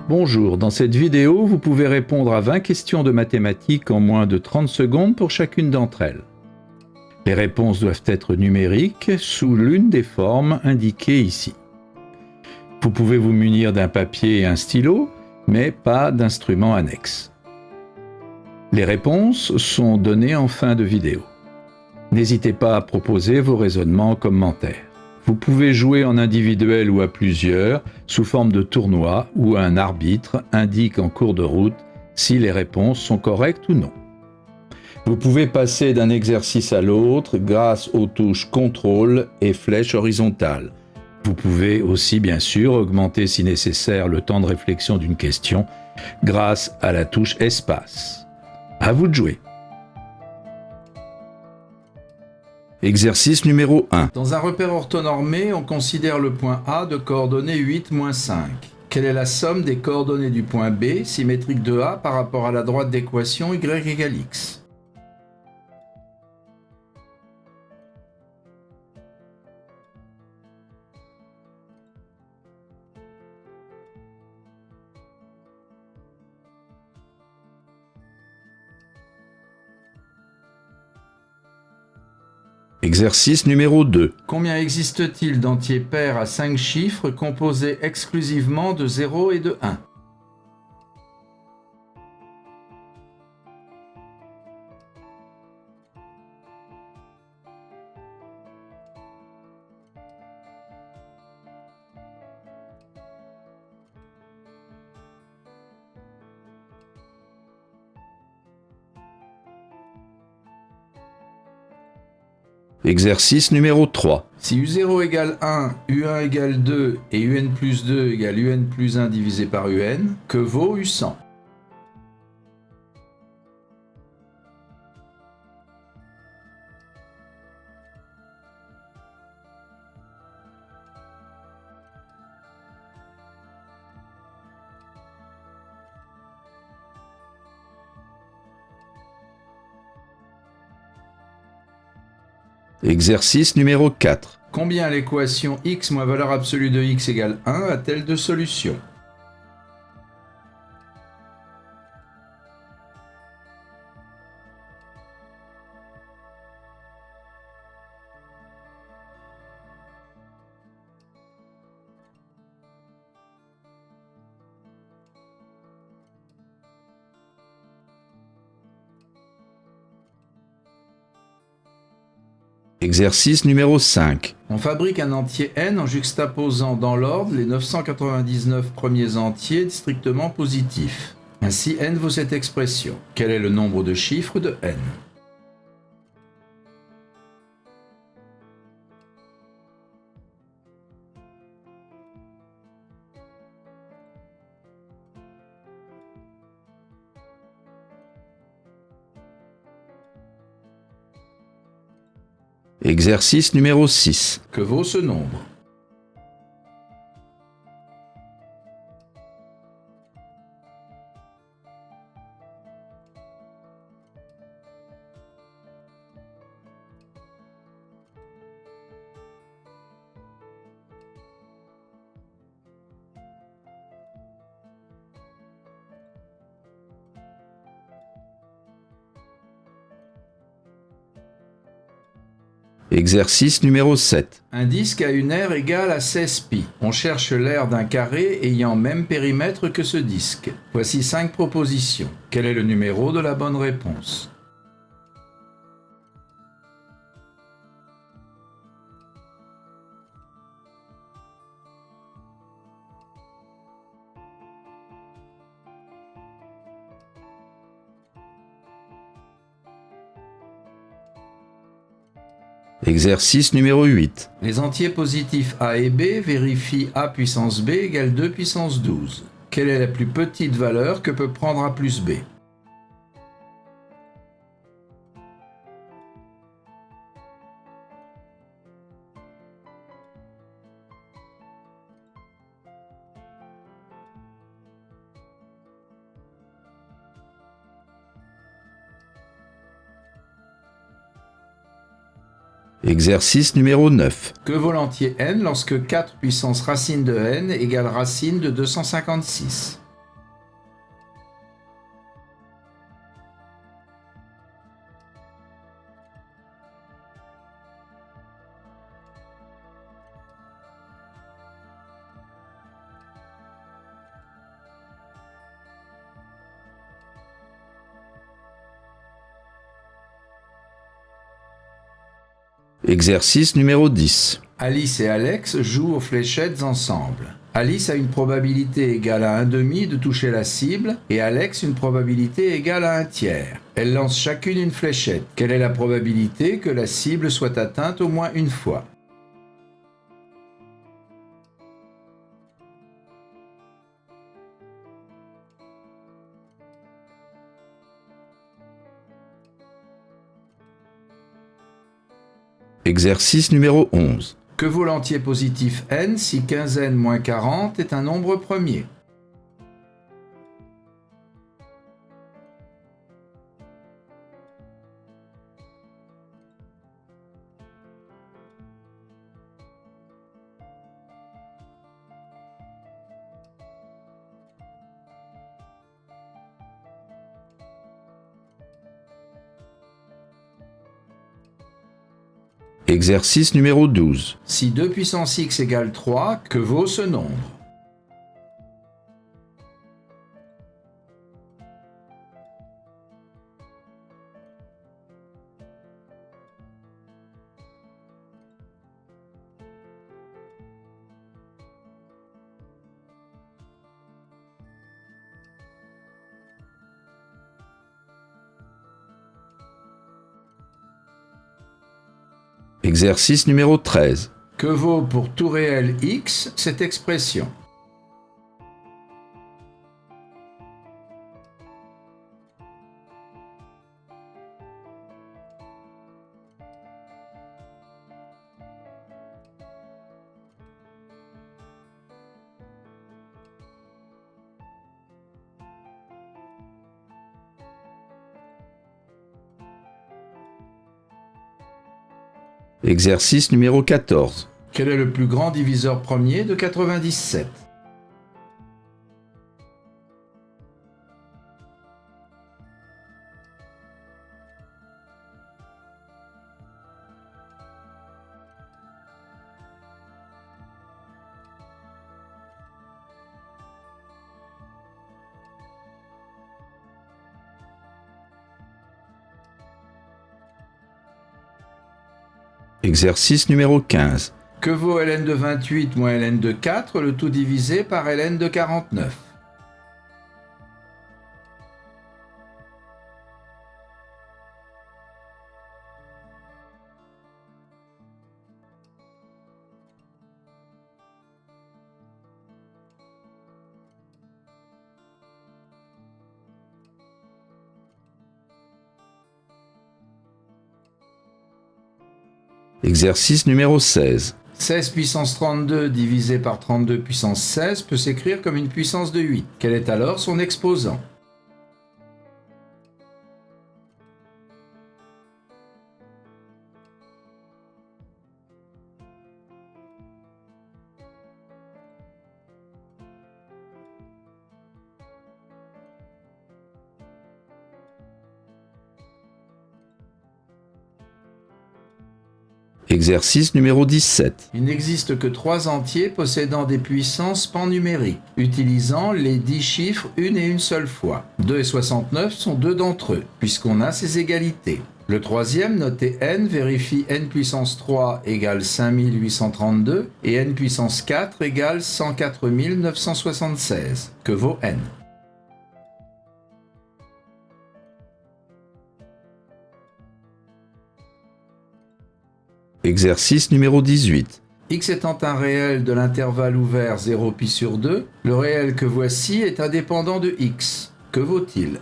Bonjour, dans cette vidéo, vous pouvez répondre à 20 questions de mathématiques en moins de 30 secondes pour chacune d'entre elles. Les réponses doivent être numériques sous l'une des formes indiquées ici. Vous pouvez vous munir d'un papier et un stylo, mais pas d'instrument annexe. Les réponses sont données en fin de vidéo. N'hésitez pas à proposer vos raisonnements en commentaire. Vous pouvez jouer en individuel ou à plusieurs, sous forme de tournoi où un arbitre indique en cours de route si les réponses sont correctes ou non. Vous pouvez passer d'un exercice à l'autre grâce aux touches contrôle et flèche horizontale. Vous pouvez aussi bien sûr augmenter si nécessaire le temps de réflexion d'une question grâce à la touche espace. À vous de jouer. Exercice numéro 1. Dans un repère orthonormé, on considère le point A de coordonnées 8, moins 5. Quelle est la somme des coordonnées du point B, symétrique de A, par rapport à la droite d'équation y égale x? Exercice numéro 2. Combien existe-t-il d'entiers pairs à 5 chiffres composés exclusivement de 0 et de 1? Exercice numéro 3. Si U0 égale 1, U1 égale 2 et UN plus 2 égale UN plus 1 divisé par UN, que vaut U100? Exercice numéro 4. Combien l'équation x moins valeur absolue de x égale 1 a-t-elle de solutions? Exercice numéro 5. On fabrique un entier n en juxtaposant dans l'ordre les 999 premiers entiers strictement positifs. Ainsi, n vaut cette expression. Quel est le nombre de chiffres de n? Exercice numéro 6. Que vaut ce nombre? Exercice numéro 7. Un disque a une aire égale à 16 pi. On cherche l'aire d'un carré ayant même périmètre que ce disque. Voici 5 propositions. Quel est le numéro de la bonne réponse? Exercice numéro 8. Les entiers positifs a et b vérifient a puissance b égale 2 puissance 12. Quelle est la plus petite valeur que peut prendre a plus b? Exercice numéro 9. Que vaut l'entier n lorsque 4 puissance racine de n égale racine de 256? Exercice numéro 10. Alice et Alex jouent aux fléchettes ensemble. Alice a une probabilité égale à 1/2 de toucher la cible et Alex une probabilité égale à 1/3. Elles lancent chacune une fléchette. Quelle est la probabilité que la cible soit atteinte au moins une fois? Exercice numéro 11. Que vaut l'entier positif n si 15n moins 40 est un nombre premier? Exercice numéro 12. Si 2 puissance x égale 3, que vaut ce nombre? Exercice numéro 13. Que vaut pour tout réel x cette expression? Exercice numéro 14. Quel est le plus grand diviseur premier de 97? Exercice numéro 15. Que vaut ln de 28 moins ln de 4, le tout divisé par ln de 49? Exercice numéro 16. 16 puissance 32 divisé par 32 puissance 16 peut s'écrire comme une puissance de 8. Quel est alors son exposant? Exercice numéro 17. Il n'existe que 3 entiers possédant des puissances pan-numériques, utilisant les 10 chiffres une et une seule fois. 2 et 69 sont 2 d'entre eux, puisqu'on a ces égalités. Le troisième, noté n, vérifie n puissance 3 égale 5832 et n puissance 4 égale 104 976. Que vaut n? Exercice numéro 18. X étant un réel de l'intervalle ouvert 0π/2, le réel que voici est indépendant de x. Que vaut-il?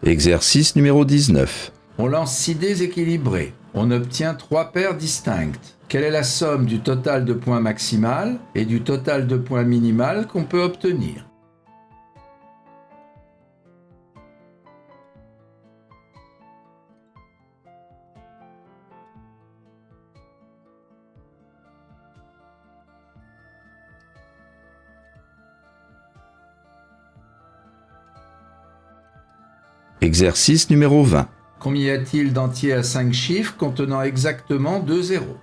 Exercice numéro 19. On lance 6 dés équilibrés. On obtient 3 paires distinctes. Quelle est la somme du total de points maximal et du total de points minimal qu'on peut obtenir? Exercice numéro 20. Combien y a-t-il d'entiers à 5 chiffres contenant exactement 2 zéros?